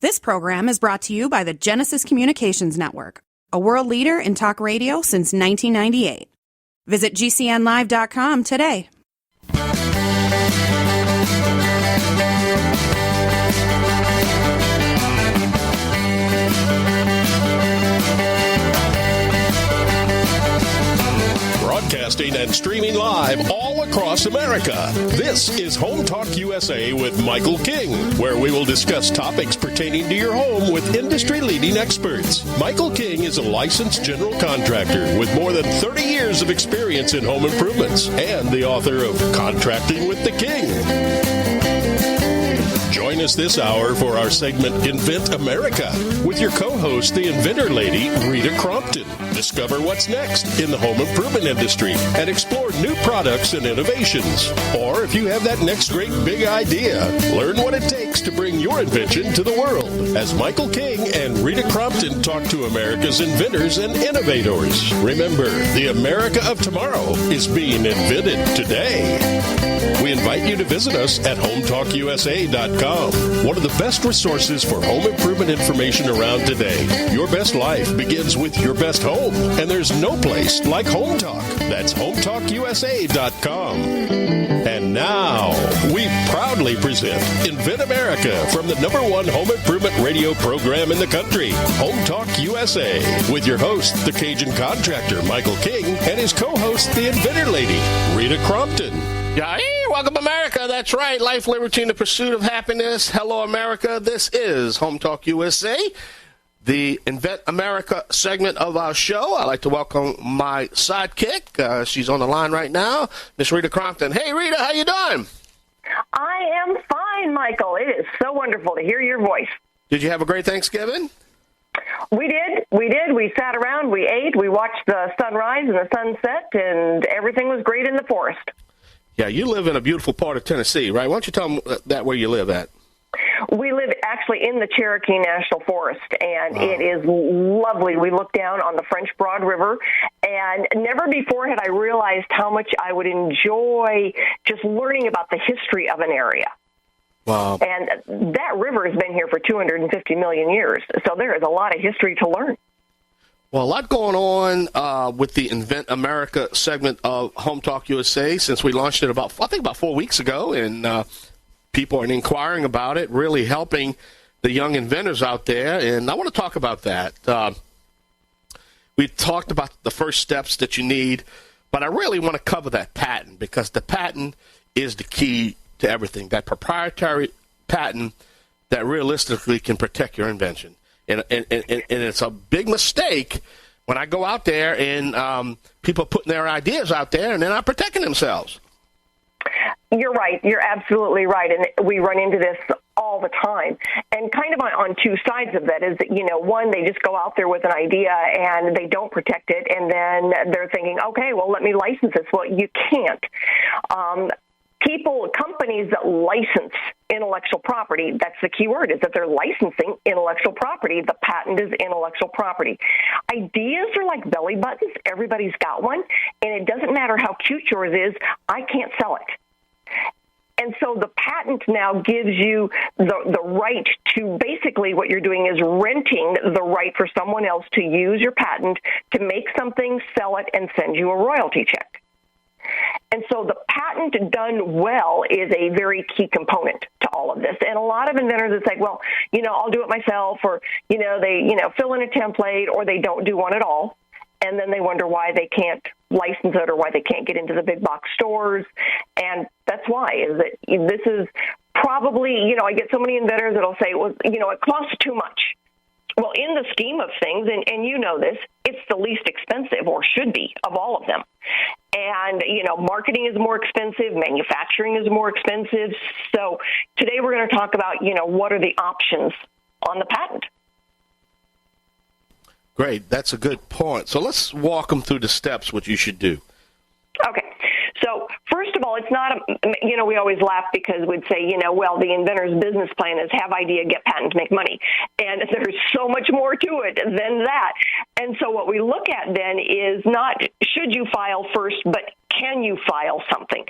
This program is brought to you by the Genesis Communications Network, a world leader in talk radio since 1998. Visit GCNlive.com today. Broadcasting and streaming live all across America. This is Home Talk USA with Michael King, where we will discuss topics pertaining to your home with industry-leading experts. Michael King is a licensed general contractor with more than 30 years of experience in home improvements and the author of Contracting with the King. Join us this hour for our segment Invent America with your co-host, the Inventor Lady, Rita Crompton. Discover what's next in the home improvement industry and explore new products and innovations. Or if you have that next great big idea, learn what it takes to bring your invention to the world. As Michael King and Rita Crompton talk to America's inventors and innovators. Remember, the America of tomorrow is being invented today. We invite you to visit us at HomeTalkUSA.com, one of the best resources for home improvement information around today. Your best life begins with your best home, and there's no place like Home Talk. That's HomeTalkUSA.com. And now, we proudly present Invent America from the #1 home improvement radio program in the country, Home Talk USA, with your host, the Cajun contractor, Michael King, and his co-host, the Inventor Lady, Rita Crompton. Yeah, hey, welcome America. That's right. Life, liberty, and the pursuit of happiness. Hello, America. This is Home Talk USA, the Invent America segment of our show. I'd like to welcome my sidekick. She's on the line right now, Miss Rita Crompton. Hey, Rita, how you doing? I am fine, Michael. It is so wonderful to hear your voice. Did you have a great Thanksgiving? We did. We sat around, we ate, we watched the sunrise and the sunset, and everything was great in the forest. Yeah, you live in a beautiful part of Tennessee, right? Why don't you tell them that where you live at? We live actually in the Cherokee National Forest, and It is lovely. We look down on the French Broad River, and never before had I realized how much I would enjoy just learning about the history of an area. Wow. And that river has been here for 250 million years, so there is a lot of history to learn. Well, a lot going on with the Invent America segment of Home Talk USA since we launched it about 4 weeks ago, and people are inquiring about it, really helping the young inventors out there, and I want to talk about that. We talked about the first steps that you need, but I really want to cover that patent because the patent is the key to everything, that proprietary patent that realistically can protect your invention. And it's a big mistake when I go out there and people are putting their ideas out there and they're not protecting themselves. You're right. You're absolutely right. And we run into this all the time. And kind of on two sides of that is that, one, they just go out there with an idea and they don't protect it. And then they're thinking, okay, well, let me license this. Well, you can't. Companies that license intellectual property, that's the key word, is that they're licensing intellectual property. The patent is intellectual property. Ideas are like belly buttons. Everybody's got one. And it doesn't matter how cute yours is, I can't sell it. And so the patent now gives you the right to, basically what you're doing is renting the right for someone else to use your patent to make something, sell it, and send you a royalty check. And so the patent done well is a very key component to all of this. And a lot of inventors are like, well, I'll do it myself, or, they, fill in a template, or they don't do one at all. And then they wonder why they can't license it or why they can't get into the big box stores. And that's why, is that this is probably, I get so many inventors that'll say, well, it costs too much. Well, in the scheme of things, and you know this, it's the least expensive, or should be, of all of them. And, marketing is more expensive, manufacturing is more expensive. So today we're going to talk about, what are the options on the patent. Great. That's a good point. So let's walk them through the steps, what you should do. Okay. So first of all, it's not, we always laugh because we'd say, well, the inventor's business plan is have idea, get patent, make money. And there's so much more to it than that. And so what we look at then is not should you file first, but can you file something?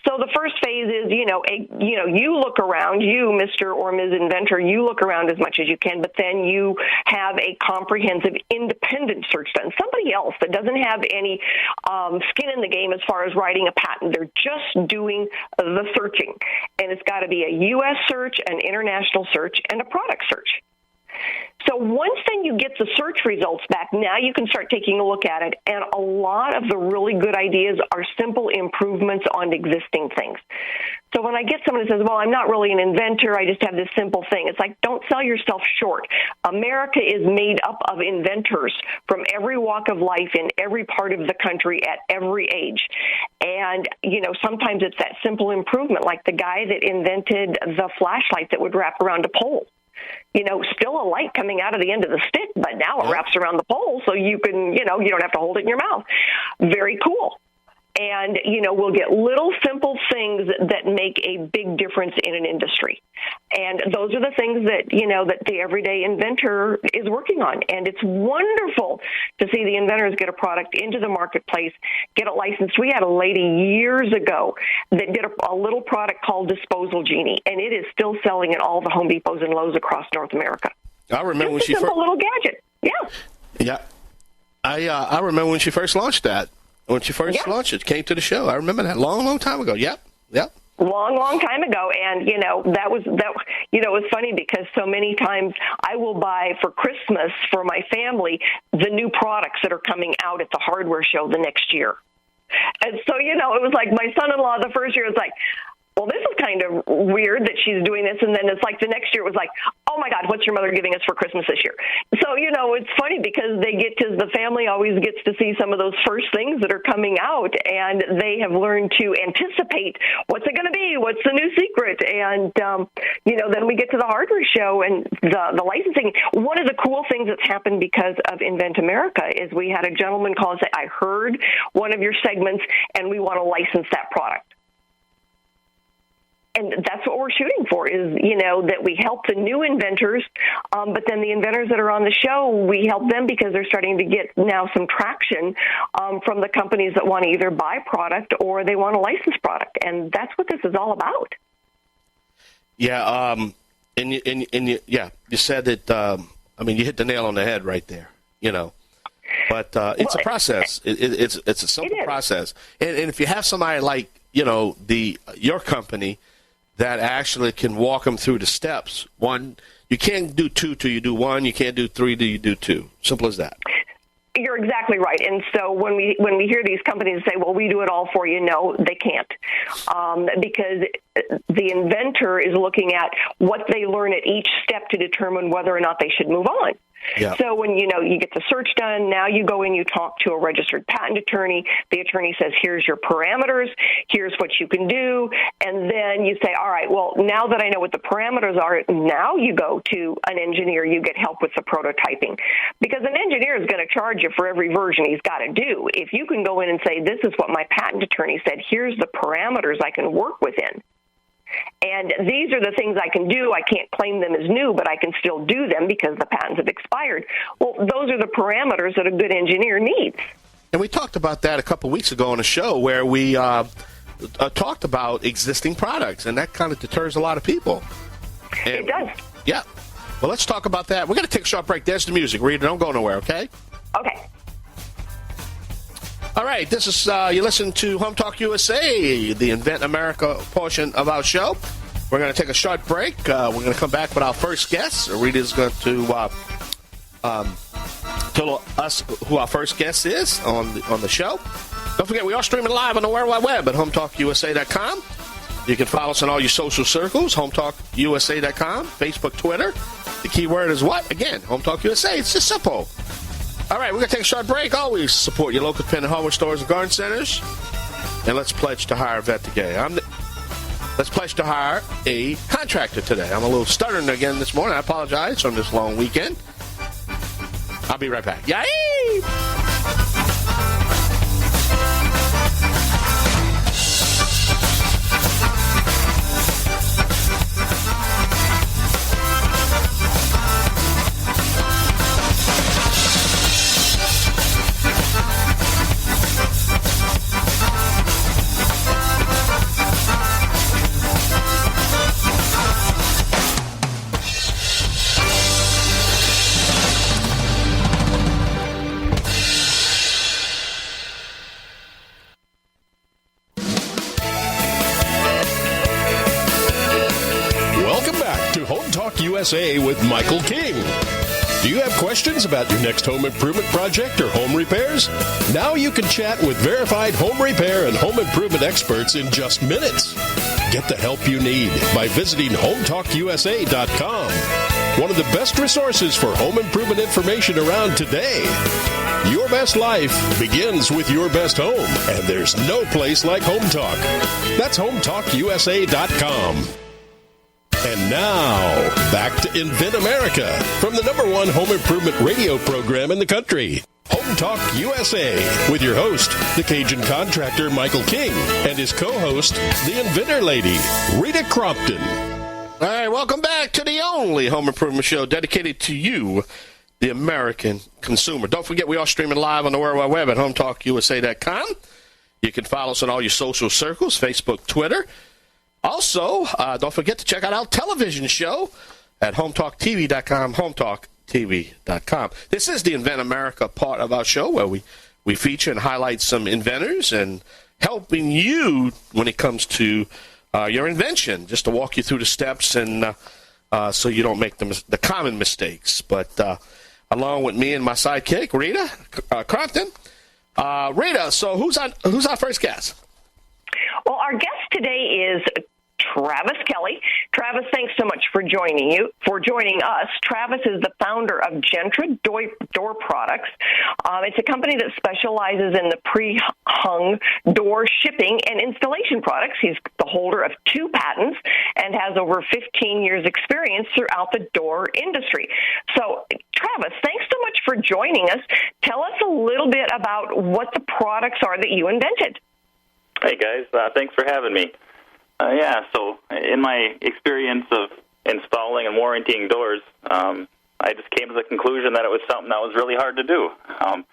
So the first phase is, you look around, you, Mr. or Ms. Inventor, you look around as much as you can, but then you have a comprehensive independent search done. Somebody else that doesn't have any skin in the game as far as writing a patent. They're just doing the searching. And it's got to be a U.S. search, an international search, and a product search. So once then you get the search results back, now you can start taking a look at it, and a lot of the really good ideas are simple improvements on existing things. So when I get someone that says, well, I'm not really an inventor, I just have this simple thing, it's like, don't sell yourself short. America is made up of inventors from every walk of life in every part of the country at every age. And, sometimes it's that simple improvement, like the guy that invented the flashlight that would wrap around a pole. Still a light coming out of the end of the stick, but now it wraps around the pole so you can, you don't have to hold it in your mouth. Very cool. And, we'll get little simple things that make a big difference in an industry. And those are the things that, that the everyday inventor is working on. And it's wonderful to see the inventors get a product into the marketplace, get it licensed. We had a lady years ago that did a little product called Disposal Genie, and it is still selling at all the Home Depots and Lowe's across North America. I remember when she first... simple little gadget. Yeah. I remember when she first launched that. When she first launched it, came to the show. I remember that long time ago. Yep. Long time ago. And, it was funny because so many times I will buy for Christmas for my family the new products that are coming out at the hardware show the next year. And so, it was like my son-in-law the first year was like, well, this is kind of weird that she's doing this. And then it's like the next year it was like, oh, my God, what's your mother giving us for Christmas this year? So, it's funny because the family always gets to see some of those first things that are coming out, and they have learned to anticipate what's it going to be, what's the new secret. And, then we get to the hardware show and the licensing. One of the cool things that's happened because of Invent America is we had a gentleman call and say, I heard one of your segments, and we want to license that product. And that's what we're shooting for is, that we help the new inventors, but then the inventors that are on the show, we help them because they're starting to get now some traction from the companies that want to either buy product or they want to license product. And that's what this is all about. Yeah. You said that, you hit the nail on the head right there, but it's a process. It's a simple process. And if you have somebody like, your company, that actually can walk them through the steps. One, you can't do two till you do one. You can't do three till you do two. Simple as that. You're exactly right. And so when we hear these companies say, well, we do it all for you, no, they can't. Because the inventor is looking at what they learn at each step to determine whether or not they should move on. Yeah. So when, you get the search done, now you go in, you talk to a registered patent attorney. The attorney says, here's your parameters, here's what you can do. And then you say, all right, well, now that I know what the parameters are, now you go to an engineer, you get help with the prototyping. Because an engineer is going to charge you for every version he's got to do. If you can go in and say, this is what my patent attorney said, here's the parameters I can work within. And these are the things I can do. I can't claim them as new, but I can still do them because the patents have expired. Well, those are the parameters that a good engineer needs. And we talked about that a couple of weeks ago on a show where we talked about existing products, and that kind of deters a lot of people. And, it does. Yeah. Well, let's talk about that. We're going to take a short break. There's the music. Rita, don't go nowhere, okay? Okay. All right, this is, you listen to Home Talk USA, the Invent America portion of our show. We're going to take a short break. We're going to come back with our first guest. Rita's going to tell us who our first guest is on the show. Don't forget, we are streaming live on the World Wide Web at HomeTalkUSA.com. You can follow us on all your social circles, HomeTalkUSA.com, Facebook, Twitter. The keyword is what? Again, HomeTalkUSA. It's just simple. All right, we're going to take a short break. Always support your local independent hardware stores and garden centers. And let's pledge to hire a vet today. Let's pledge to hire a contractor today. I'm a little stuttering again this morning. I apologize on this long weekend. I'll be right back. Yay! USA with Michael King. Do you have questions about your next home improvement project or home repairs? Now you can chat with verified home repair and home improvement experts in just minutes. Get the help you need by visiting HometalkUSA.com. One of the best resources for home improvement information around today. Your best life begins with your best home, and there's no place like Home Talk. That's HometalkUSA.com. And now, back to Invent America from the #1 home improvement radio program in the country. Home Talk USA with your host, the Cajun contractor Michael King, and his co-host, the Inventor Lady, Rita Crompton. All right, welcome back to the only home improvement show dedicated to you, the American consumer. Don't forget, we are streaming live on the World Wide Web at HometalkUSA.com. You can follow us on all your social circles, Facebook, Twitter. Also, don't forget to check out our television show at HometalkTV.com, HometalkTV.com. This is the Invent America part of our show where we feature and highlight some inventors and helping you when it comes to your invention, just to walk you through the steps and so you don't make the common mistakes. But along with me and my sidekick, Rita Crompton. Rita, so who's our first guest? Well, our guest today is Travis Kelley. Travis, thanks so much for joining us. Travis is the founder of JENTRA Door Products. It's a company that specializes in the pre-hung door shipping and installation products. He's the holder of 2 patents and has over 15 years experience throughout the door industry. So, Travis, thanks so much for joining us. Tell us a little bit about what the products are that you invented. Hey, guys. Thanks for having me. So in my experience of installing and warrantying doors, I just came to the conclusion that it was something that was really hard to do. Kind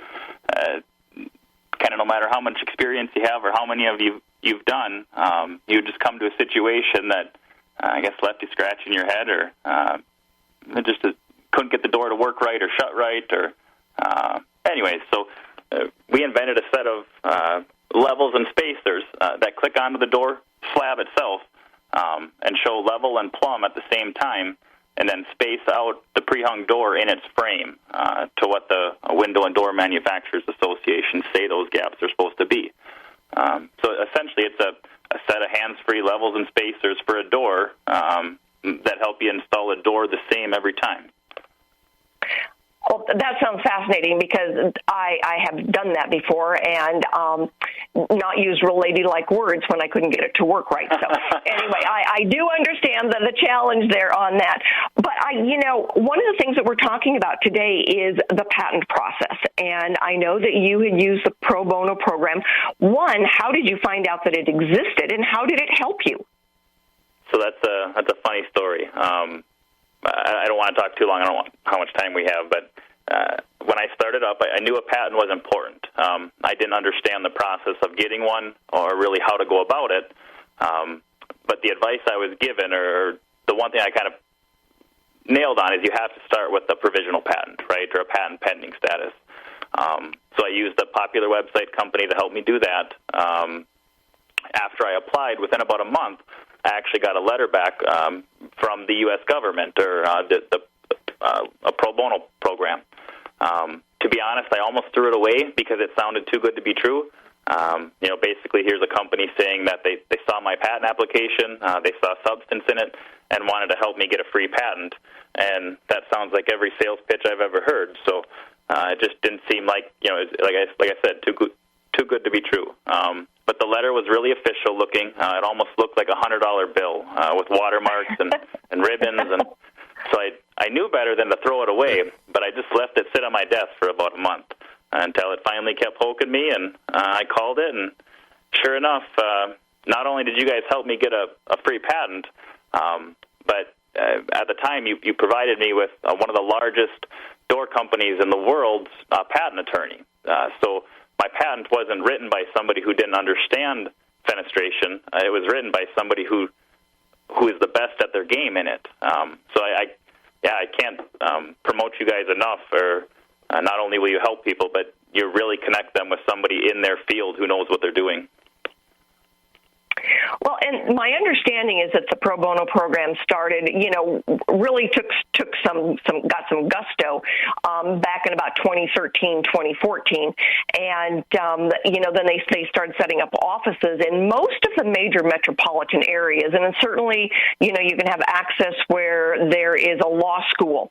of no matter how much experience you have or how many of you've done, you just come to a situation that I guess left you scratching your head or just couldn't get the door to work right or shut right. So we invented a set of levels and spacers that click onto the door slab itself and show level and plumb at the same time, and then space out the pre-hung door in its frame to what the Window and Door Manufacturers Association say those gaps are supposed to be. So essentially it's a set of hands-free levels and spacers for a door that help you install a door the same every time. Well, that sounds fascinating because I have done that before and not used real ladylike words when I couldn't get it to work right. So anyway, I do understand the challenge there on that. But one of the things that we're talking about today is the patent process. And I know that you had used the Pro Bono program. One, how did you find out that it existed, and how did it help you? So that's a funny story. I don't want to talk too long. I don't know how much time we have, but when I started up, I knew a patent was important. I didn't understand the process of getting one or really how to go about it. But the advice I was given, or the one thing I kind of nailed on, is you have to start with a provisional patent, right, or a patent pending status. So I used a popular website company to help me do that. After I applied, within about a month, I actually got a letter back from the U.S. government, or a pro bono program. To be honest, I almost threw it away because it sounded too good to be true. Basically, here's a company saying that they saw my patent application, they saw substance in it, and wanted to help me get a free patent. And that sounds like every sales pitch I've ever heard. So it just didn't seem like, like I said, too good to be true. But the letter was really official looking. It almost looked like a $100 bill with watermarks and ribbons. And so I knew better than to throw it away, but I just left it sit on my desk for about a month until it finally kept poking me, and I called it, and sure enough, not only did you guys help me get a free patent, but at the time you provided me with one of the largest door companies in the world's patent attorney. So my patent wasn't written by somebody who didn't understand fenestration. It was written by somebody who is the best at their game in it. So I can't promote you guys enough. Or not only will you help people, but you really connect them with somebody in their field who knows what they're doing. Well, and my understanding is that the pro bono program started, really got some gusto back in about 2013, 2014, and then they started setting up offices in most of the major metropolitan areas, and then certainly, you can have access where there is a law school.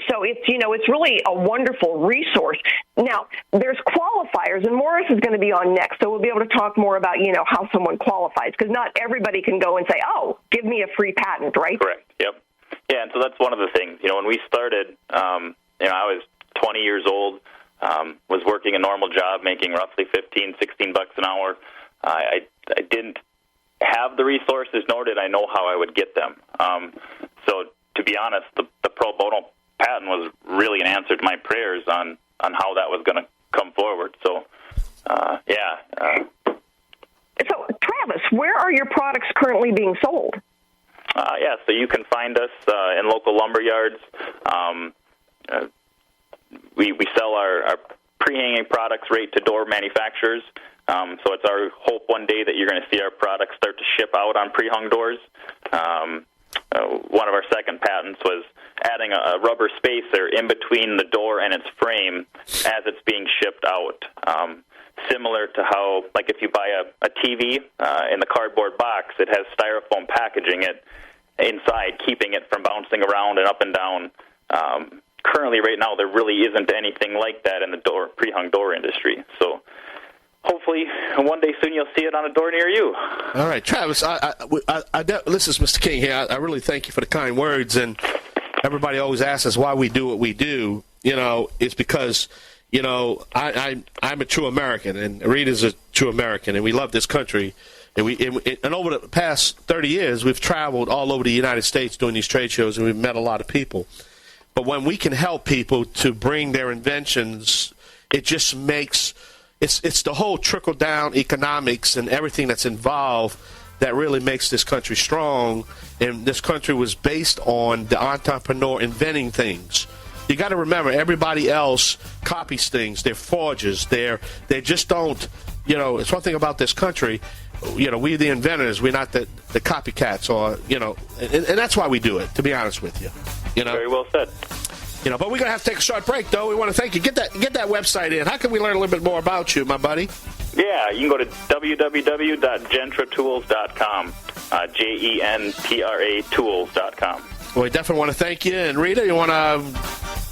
So it's really a wonderful resource. Now, there's qualifiers, and Morris is going to be on next, so we'll be able to talk more about, how someone qualifies, because not everybody can go and say, oh, give me a free patent, right? Correct, yep. Yeah, and so that's one of the things. When we started, I was 20 years old, was working a normal job, making roughly $15, $16 an hour. I didn't have the resources, nor did I know how I would get them. So to be honest, the pro bono patent was really an answer to my prayers on how that was going to come forward. So, So, Travis, where are your products currently being sold? So you can find us in local lumber yards. We sell our pre-hanging products right to door manufacturers. So it's our hope one day that you're going to see our products start to ship out on pre-hung doors. One of our second patents was adding a rubber spacer in between the door and its frame as it's being shipped out. Similar to how, like if you buy a TV in the cardboard box, it has styrofoam packaging it inside, keeping it from bouncing around and up and down. Currently, right now, there really isn't anything like that in the pre-hung door industry. So hopefully, one day soon you'll see it on a door near you. All right, Travis, this is Mr. King here. I really thank you for the kind words. And everybody always asks us why we do what we do. It's because, I'm a true American, and Rita's a true American, and we love this country. And over the past 30 years, we've traveled all over the United States doing these trade shows, and we've met a lot of people. But when we can help people to bring their inventions, it just makes it's the whole trickle-down economics and everything that's involved that really makes this country strong. And this country was based on the entrepreneur inventing things. You got to remember, everybody else copies things. They're forgers. They just don't. It's one thing about this country. We're the inventors. We're not the copycats, and that's why we do it. To be honest with you, Very well said. But we're gonna have to take a short break, though. We want to thank you. Get that website in. How can we learn a little bit more about you, my buddy? Yeah, you can go to www.JENTRATools.com. JENTRA tools.com. Well, we definitely want to thank you. And Rita, you want to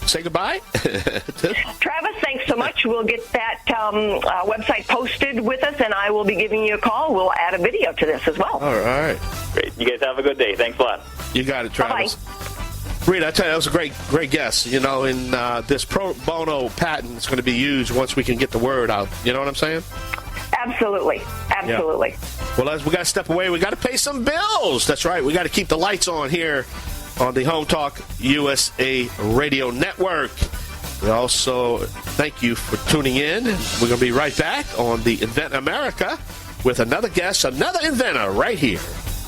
say goodbye? Travis, thanks so much. We'll get that website posted with us, and I will be giving you a call. We'll add a video to this as well. All right. Great. You guys have a good day. Thanks a lot. You got it, Travis. Bye-bye. Rita, I tell you, that was a great guess. And this pro bono patent is going to be used once we can get the word out. You know what I'm saying? Absolutely. Yeah. Well, as we got to step away, we got to pay some bills. That's right. We got to keep the lights on here on the Home Talk USA Radio Network. We also thank you for tuning in. We're going to be right back on the Invent America with another guest, another inventor right here,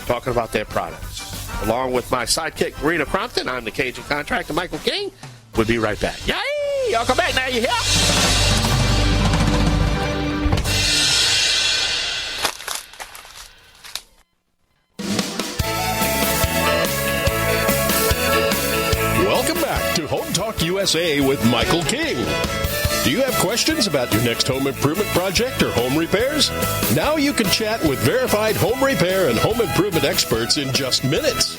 talking about their products. Along with my sidekick, Rita Crompton, I'm the Cajun contractor, Michael King. We'll be right back. Yay! Y'all come back now, you hear? Welcome back to Home Talk USA with Michael King. Do you have questions about your next home improvement project or home repairs? Now you can chat with verified home repair and home improvement experts in just minutes.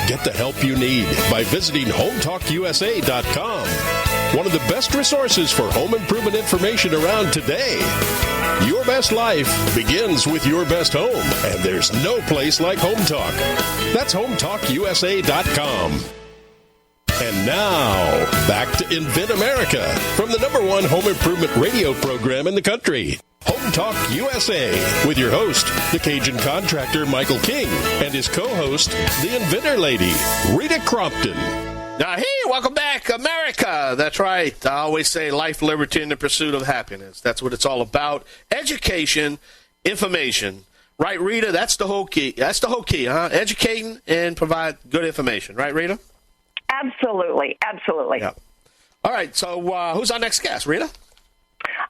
Get the help you need by visiting HomeTalkUSA.com. One of the best resources for home improvement information around today. Your best life begins with your best home, and there's no place like Home Talk. That's HomeTalkUSA.com. And now, back to Invent America from the #1 home improvement radio program in the country, Home Talk USA, with your host, the Cajun contractor Michael King, and his co-host, the Inventor Lady, Rita Crompton. Now, hey, welcome back, America. That's right. I always say life, liberty, and the pursuit of happiness. That's what it's all about. Education, information. Right, Rita? That's the whole key. That's the whole key, huh? Educating and provide good information. Right, Rita? Absolutely. Yeah. All right, so who's our next guest, Rita?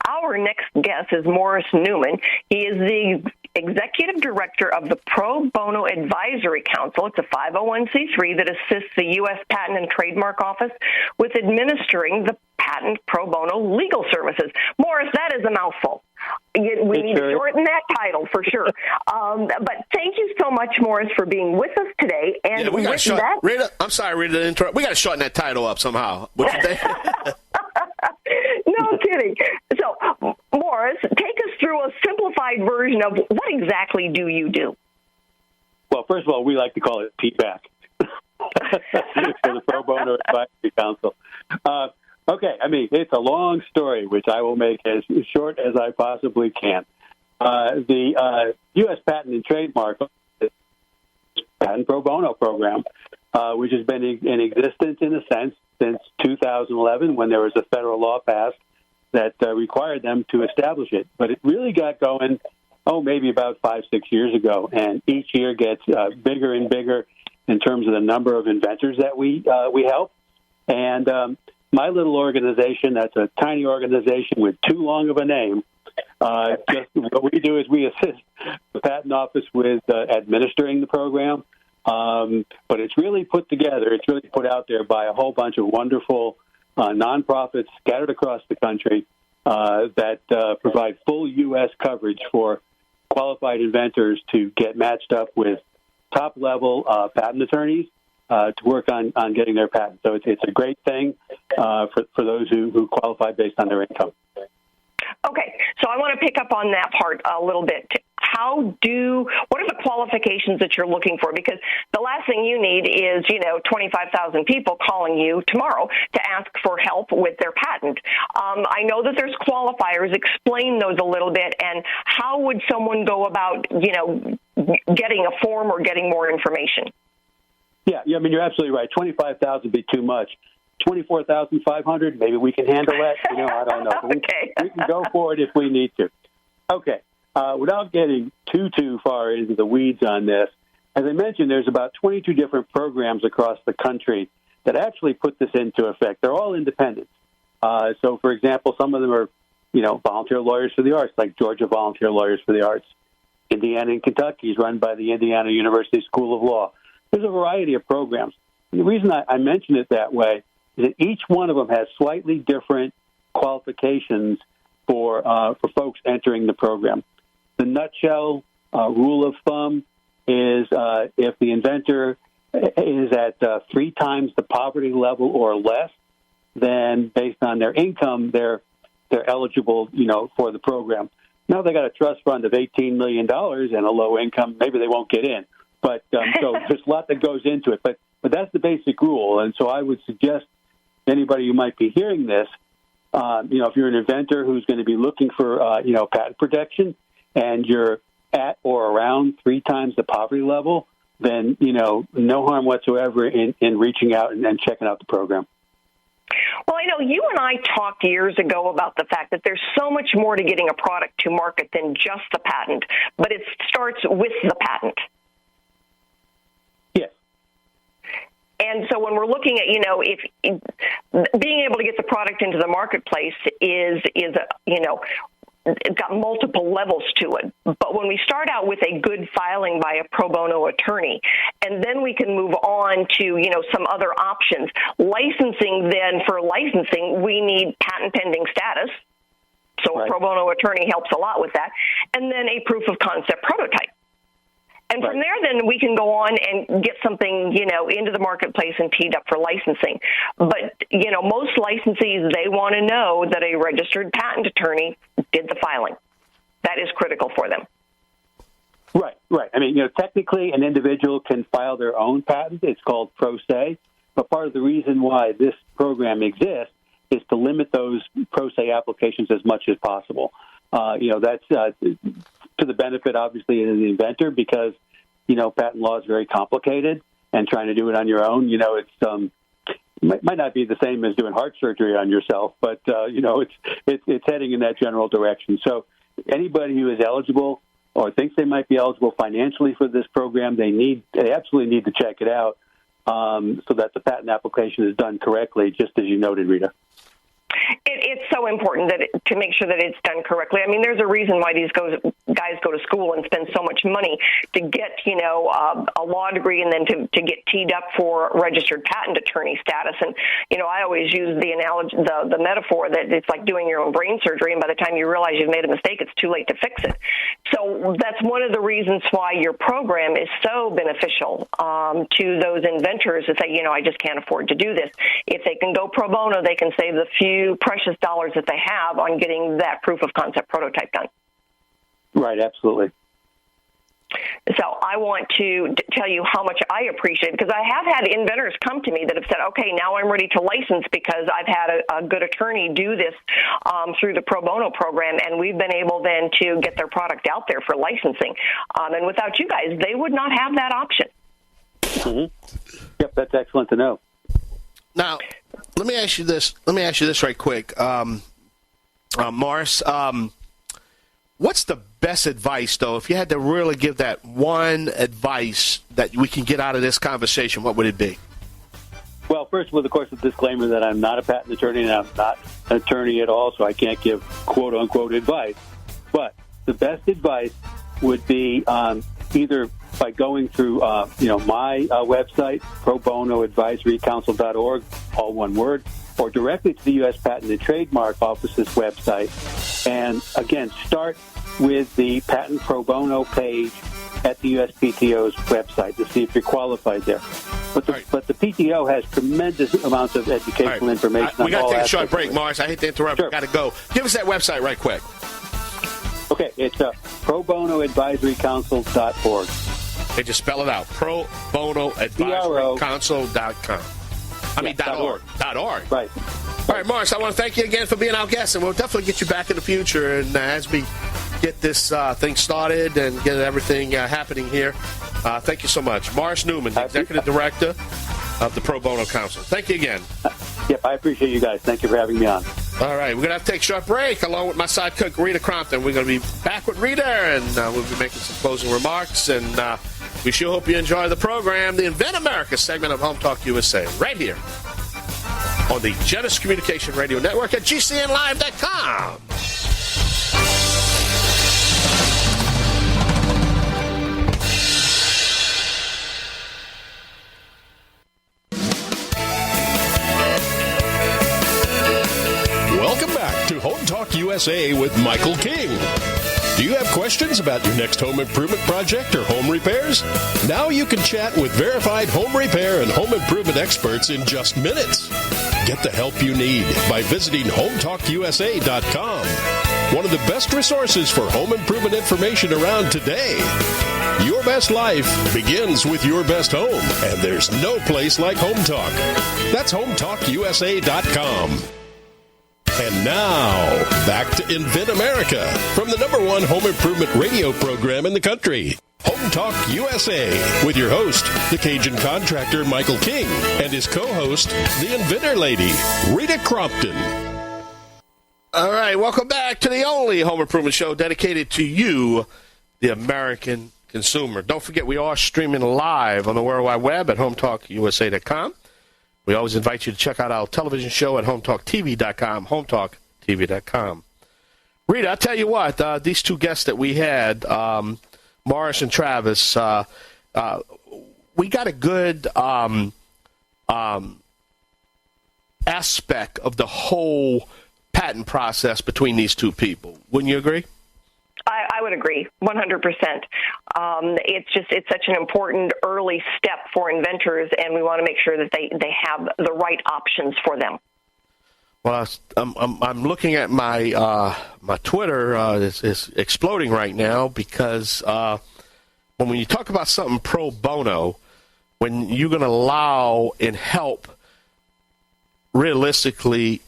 Our next guest is Morris Newman. He is the Executive Director of the Pro Bono Advisory Council. It's a 501c3 that assists the U.S. Patent and Trademark Office with administering the patent pro bono legal services. Morris, that is a mouthful. We need to shorten that title for sure. But thank you so much, Morris, for being with us today. And we got to Rita, I'm sorry, Rita, to interrupt. We got to shorten that title up somehow. What you think? No kidding. So, Morris, take us through a simplified version of what exactly do you do? Well, first of all, we like to call it PBAC for the Pro Bono Advisory Council. Okay, I mean, it's a long story, which I will make as short as I possibly can. The U.S. Patent and Trademark Patent Pro Bono Program, which has been in existence, in a sense, since 2011, when there was a federal law passed that required them to establish it. But it really got going, maybe about 5-6 years ago, and each year gets bigger and bigger in terms of the number of inventors that we help. And my little organization, that's a tiny organization with too long of a name, just what we do is we assist the Patent Office with administering the program. But it's really put together, it's really put out there by a whole bunch of wonderful nonprofits scattered across the country that provide full U.S. coverage for qualified inventors to get matched up with top-level patent attorneys to work on getting their patent. So it's a great thing for those who qualify based on their income. Okay, so I want to pick up on that part a little bit. What are the qualifications that you're looking for? Because the last thing you need is, 25,000 people calling you tomorrow to ask for help with their patent. I know that there's qualifiers. Explain those a little bit, and how would someone go about, getting a form or getting more information? Yeah, I mean, you're absolutely right. 25,000 would be too much. 24,500, maybe we can handle that. I don't know. Okay. We can go for it if we need to. Okay. Without getting too far into the weeds on this, as I mentioned, there's about 22 different programs across the country that actually put this into effect. They're all independent. So, for example, some of them are, volunteer lawyers for the arts, like Georgia Volunteer Lawyers for the Arts. Indiana and Kentucky is run by the Indiana University School of Law. There's a variety of programs. And the reason I mention it that way is that each one of them has slightly different qualifications for folks entering the program. The nutshell rule of thumb is if the inventor is at 3 times the poverty level or less, then based on their income, they're eligible, for the program. Now they got a trust fund of $18 million and a low income, maybe they won't get in. But so there's a lot that goes into it. But that's the basic rule. And so I would suggest anybody who might be hearing this, if you're an inventor who's going to be looking for, patent protection and you're at or around 3 times the poverty level, then, no harm whatsoever in reaching out and checking out the program. Well, I know you and I talked years ago about the fact that there's so much more to getting a product to market than just the patent, but it starts with the patent. Yes. And so when we're looking at, if being able to get the product into the marketplace is it's got multiple levels to it. But when we start out with a good filing by a pro bono attorney, and then we can move on to, some other options. Licensing, then, for licensing, we need patent pending status. So a pro bono attorney helps a lot with that. And then a proof of concept prototype. And from there, then, we can go on and get something, into the marketplace and teed up for licensing. But, most licensees, they want to know that a registered patent attorney did the filing. That is critical for them. Right. I mean, technically, an individual can file their own patent. It's called pro se. But part of the reason why this program exists is to limit those pro se applications as much as possible. That's to the benefit, obviously, of the inventor because, patent law is very complicated, and trying to do it on your own, it's might not be the same as doing heart surgery on yourself, but, it's heading in that general direction. So anybody who is eligible or thinks they might be eligible financially for this program, they absolutely need to check it out so that the patent application is done correctly, just as you noted, Rita. It's so important to make sure that it's done correctly. I mean, there's a reason why these guys go to school and spend so much money to get, a law degree and then to get teed up for registered patent attorney status. And, I always use the analogy, the metaphor that it's like doing your own brain surgery, and by the time you realize you've made a mistake, it's too late to fix it. So that's one of the reasons why your program is so beneficial to those inventors that say, I just can't afford to do this. If they can go pro bono, they can save the few precious dollars that they have on getting that proof of concept prototype done. Right, absolutely. So I want to tell you how much I appreciate it, because I have had inventors come to me that have said, okay, now I'm ready to license because I've had a good attorney do this through the pro bono program, and we've been able then to get their product out there for licensing. And without you guys, they would not have that option. Mm-hmm. Yep, that's excellent to know. Now, let me ask you this. Right quick, Morris. What's the best advice, though? If you had to really give that one advice that we can get out of this conversation, what would it be? Well, first, with, of course, the disclaimer that I'm not a patent attorney and I'm not an attorney at all, so I can't give quote-unquote advice. But the best advice would be either by going through, my website, probonoadvisorycouncil.org, all one word, or directly to the U.S. Patent and Trademark Office's website. And, again, start with the Patent Pro Bono page at the USPTO's website to see if you're qualified there. But the PTO has tremendous amounts of educational information. We got to take a short break, Morris. I hate to interrupt. Sure. Got to go. Give us that website right quick. Okay, it's probonoadvisorycouncil.org. Hey, just spell it out. probonoadvisorycouncil.com. .org. Right. All right, Morris, I want to thank you again for being our guest, and we'll definitely get you back in the future. And as we get this thing started and get everything happening here, thank you so much. Morris Newman, the Executive Director of the Pro Bono Council. Thank you again. Yep, I appreciate you guys. Thank you for having me on. All right, we're going to have to take a short break along with my side cook, Rita Crompton. We're going to be back with Rita, and we'll be making some closing remarks. And we sure hope you enjoy the program, the Invent America segment of Home Talk USA, right here on the Genesis Communication Radio Network at GCNlive.com. Welcome back to Home Talk USA with Michael King. Do you have questions about your next home improvement project or home repairs? Now you can chat with verified home repair and home improvement experts in just minutes. Get the help you need by visiting HomeTalkUSA.com. One of the best resources for home improvement information around today. Your best life begins with your best home, and there's no place like Home Talk. That's HomeTalkUSA.com. And now, back to Invent America from the #1 home improvement radio program in the country. Home Talk USA with your host, the Cajun contractor Michael King, and his co-host, the Inventor Lady, Rita Crompton. All right, welcome back to the only home improvement show dedicated to you, the American consumer. Don't forget, we are streaming live on the World Wide Web at HomeTalkUSA.com. We always invite you to check out our television show at HomeTalkTV.com, HomeTalkTV.com. Rita, I'll tell you what, these two guests that we had, Morris and Travis, we got a good aspect of the whole patent process between these two people. Wouldn't you agree? I would agree, 100%. It's such an important early step for inventors, and we want to make sure that they have the right options for them. Well, I'm looking at my my Twitter. It's exploding right now because when you talk about something pro bono, when you're going to allow and help realistically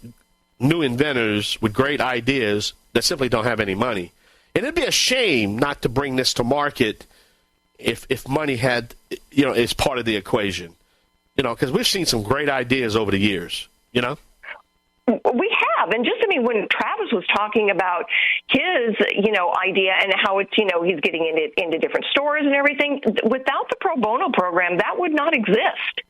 new inventors with great ideas that simply don't have any money. And it'd be a shame not to bring this to market if money had, is part of the equation. Because we've seen some great ideas over the years, We have. And when Travis was talking about his, idea and how it's, he's getting into different stores and everything, without the pro bono program, that would not exist.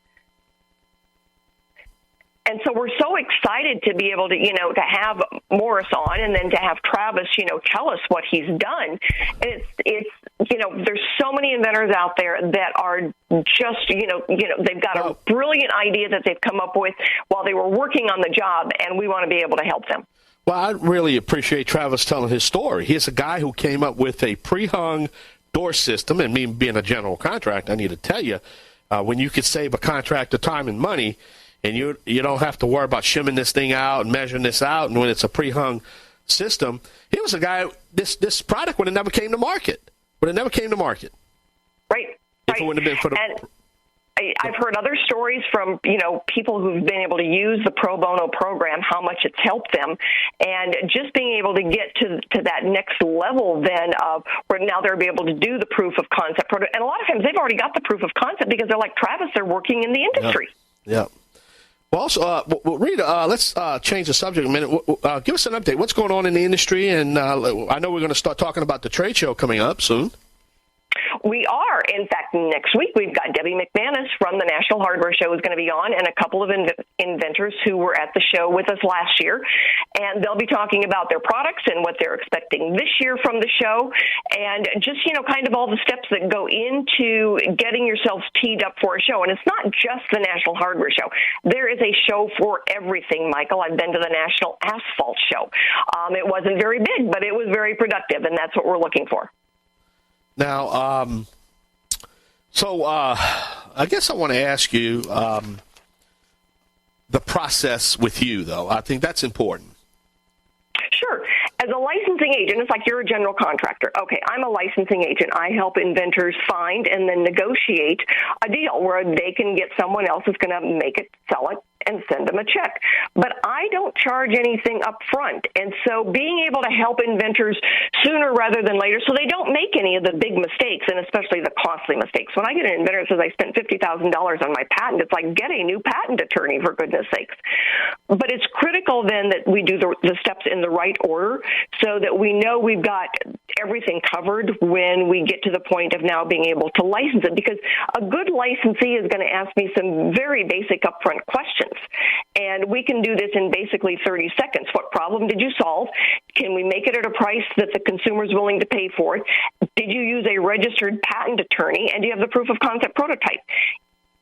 And so we're so excited to be able to, to have Morris on and then to have Travis, tell us what he's done. And it's there's so many inventors out there that are just, they've got a brilliant idea that they've come up with while they were working on the job, and we want to be able to help them. Well, I really appreciate Travis telling his story. He's a guy who came up with a pre-hung door system, and me being a general contractor, I need to tell you, when you could save a contractor time and money, and you don't have to worry about shimming this thing out and measuring this out, and when it's a pre-hung system, he was a guy, this product would have never came to market. Right. If it wouldn't have been for the... I've heard other stories from, people who've been able to use the Pro Bono program, how much it's helped them, and just being able to get to that next level then of where now they're able to do the proof of concept. And a lot of times they've already got the proof of concept because they're like Travis, they're working in the industry. Yeah. Well, also, Rita, let's change the subject a minute. Give us an update. What's going on in the industry? And I know we're going to start talking about the trade show coming up soon. We are. In fact, next week we've got Debbie McManus from the National Hardware Show is going to be on, and a couple of inventors who were at the show with us last year. And they'll be talking about their products and what they're expecting this year from the show, and just, kind of all the steps that go into getting yourselves teed up for a show. And it's not just the National Hardware Show. There is a show for everything, Michael. I've been to the National Asphalt Show. It wasn't very big, but it was very productive, and that's what we're looking for. Now, I guess I want to ask you the process with you, though. I think that's important. Sure. As a licensing agent, it's like you're a general contractor. Okay, I'm a licensing agent. I help inventors find and then negotiate a deal where they can get someone else who's going to make it, sell it, and send them a check. But I don't charge anything up front. And so being able to help inventors sooner rather than later so they don't make any of the big mistakes, and especially the costly mistakes. When I get an inventor that says I spent $50,000 on my patent, it's like, get a new patent attorney, for goodness sakes. But it's critical then that we do the steps in the right order so that we know we've got everything covered when we get to the point of now being able to license it. Because a good licensee is going to ask me some very basic upfront questions. And we can do this in basically 30 seconds. What problem did you solve? Can we make it at a price that the consumer is willing to pay for it? Did you use a registered patent attorney? And do you have the proof of concept prototype?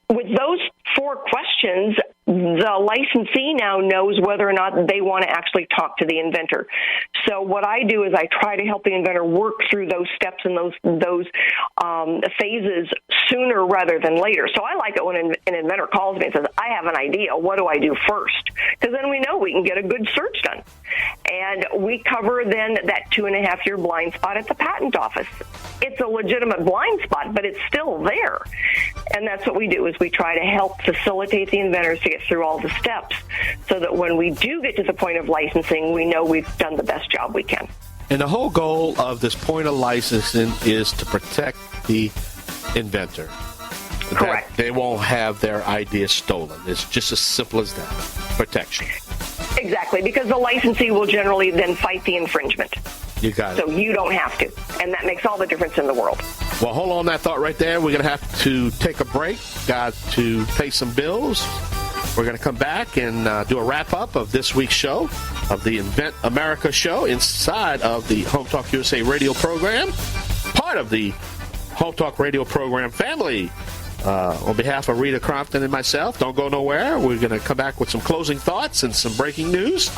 With those 4 questions, the licensee now knows whether or not they want to actually talk to the inventor. So what I do is I try to help the inventor work through those steps and those phases sooner rather than later. So I like it when an inventor calls me and says, I have an idea. What do I do first? Because then we know we can get a good search done. And we cover then that 2.5-year blind spot at the patent office. It's a legitimate blind spot, but it's still there. And that's what we do, is we try to help facilitate the inventors to get through all the steps so that when we do get to the point of licensing, we know we've done the best job we can. And the whole goal of this point of licensing is to protect the inventor. Correct. That they won't have their ideas stolen. It's just as simple as that. Protection. Exactly, because the licensee will generally then fight the infringement. You got it. So you don't have to. And that makes all the difference in the world. Well, hold on that thought right there. We're going to have to take a break. Got to pay some bills. We're going to come back and do a wrap-up of this week's show, of the Invent America show, inside of the Home Talk USA radio program, part of the Home Talk radio program family. On behalf of Rita Crompton and myself, don't go nowhere. We're going to come back with some closing thoughts and some breaking news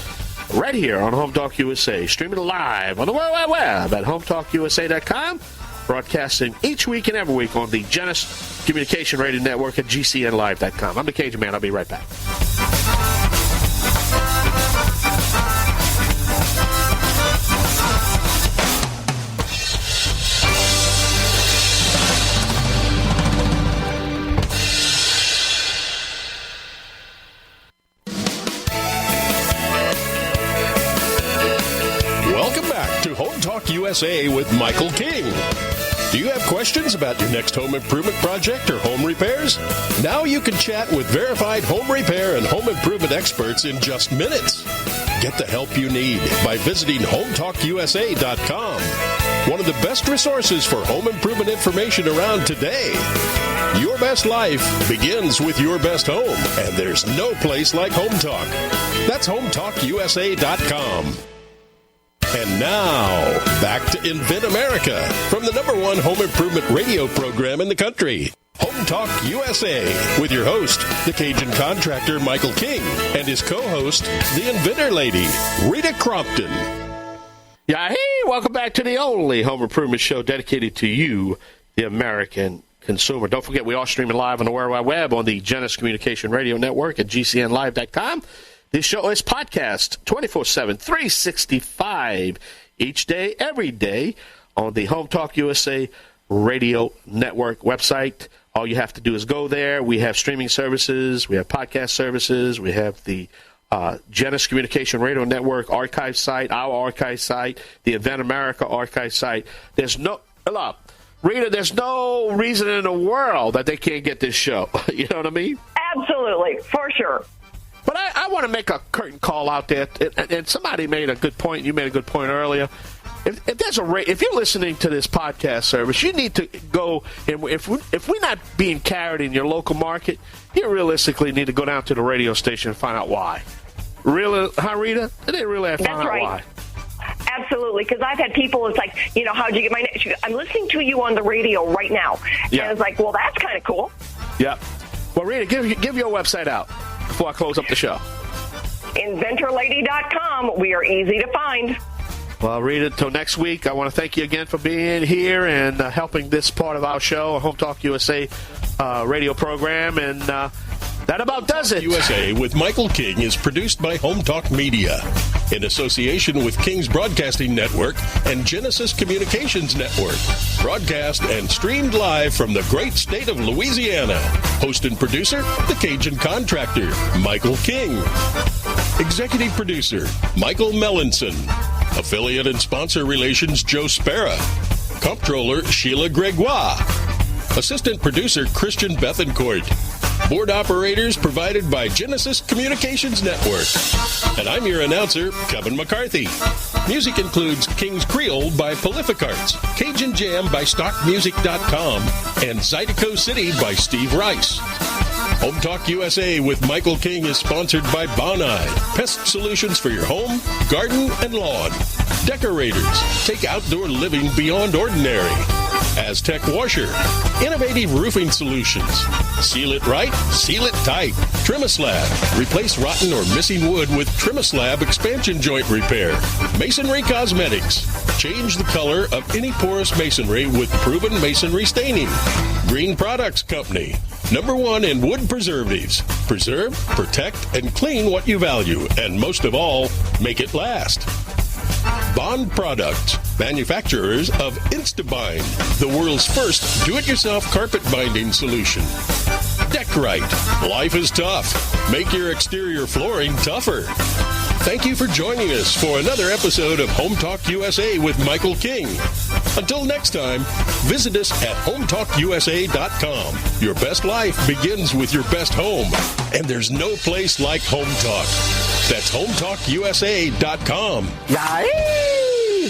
right here on Home Talk USA, streaming live on the World Wide Web at HomeTalkUSA.com, broadcasting each week and every week on the Genesis Communication Radio Network at GCNlive.com. I'm the Cajun Man. I'll be right back. Home Talk USA with Michael King. Do you have questions about your next home improvement project or home repairs? Now you can chat with verified home repair and home improvement experts in just minutes. Get the help you need by visiting HomeTalkUSA.com. One of the best resources for home improvement information around today. Your best life begins with your best home, and there's no place like Home Talk. That's HomeTalkUSA.com. And now, back to Invent America from the #1 home improvement radio program in the country. Home Talk USA with your host, the Cajun contractor Michael King, and his co-host, the Inventor Lady, Rita Crompton. Yeah, hey, welcome back to the only home improvement show dedicated to you, the American consumer. Don't forget, we are streaming live on the World Wide Web on the Genesis Communication Radio Network at GCNlive.com. This show is podcast 24/7, 365 each day, every day on the Home Talk USA Radio Network website. All you have to do is go there. We have streaming services. We have podcast services. We have the Genesis Communication Radio Network archive site, our archive site, the Invent America archive site. There's no, look, Rita, there's no reason in the world that they can't get this show. You know what I mean? Absolutely, for sure. But I want to make a curtain call out there, and somebody made a good point. You made a good point earlier. If you're listening to this podcast service, you need to go, and if we're not being carried in your local market, you realistically need to go down to the radio station and find out why. Really, huh, Rita? They really have to find out why. Absolutely, because I've had people, it's like, how'd you get my name? I'm listening to you on the radio right now. Yeah. And it's like, well, that's kind of cool. Yeah. Well, Rita, give your website out before I close up the show. InventorLady.com. We are easy to find. Well, Rita, until next week, I want to thank you again for being here and helping this part of our show, Home Talk USA radio program. And that about does it. USA with Michael King is produced by Home Talk Media in association with King's Broadcasting Network and Genesis Communications Network. Broadcast and streamed live from the great state of Louisiana. Host and producer, the Cajun contractor, Michael King. Executive producer, Michael Mellinson. Affiliate and sponsor relations, Joe Spera. Comptroller, Sheila Gregoire. Assistant producer, Christian Bethencourt. Board operators provided by Genesis Communications Network. And I'm your announcer, Kevin McCarthy. Music includes King's Creole by Prolific Arts, Cajun Jam by StockMusic.com, and Zydeco City by Steve Rice. Home Talk USA with Michael King is sponsored by Bonide, pest solutions for your home, garden, and lawn. Decorators, take outdoor living beyond ordinary. Aztec Washer, innovative roofing solutions. Seal it right, seal it tight. Trimislab, replace rotten or missing wood with Trimislab expansion joint repair. Masonry Cosmetics, change the color of any porous masonry with proven masonry staining. Green Products Company, #1 in wood preservatives. Preserve, protect, and clean what you value, and most of all, make it last. Bond Products, manufacturers of Instabind, the world's first do-it-yourself carpet binding solution. Deckrite, life is tough. Make your exterior flooring tougher. Thank you for joining us for another episode of Home Talk USA with Michael King. Until next time, visit us at HomeTalkUSA.com. Your best life begins with your best home, and there's no place like Home Talk. That's HomeTalkUSA.com. Yay!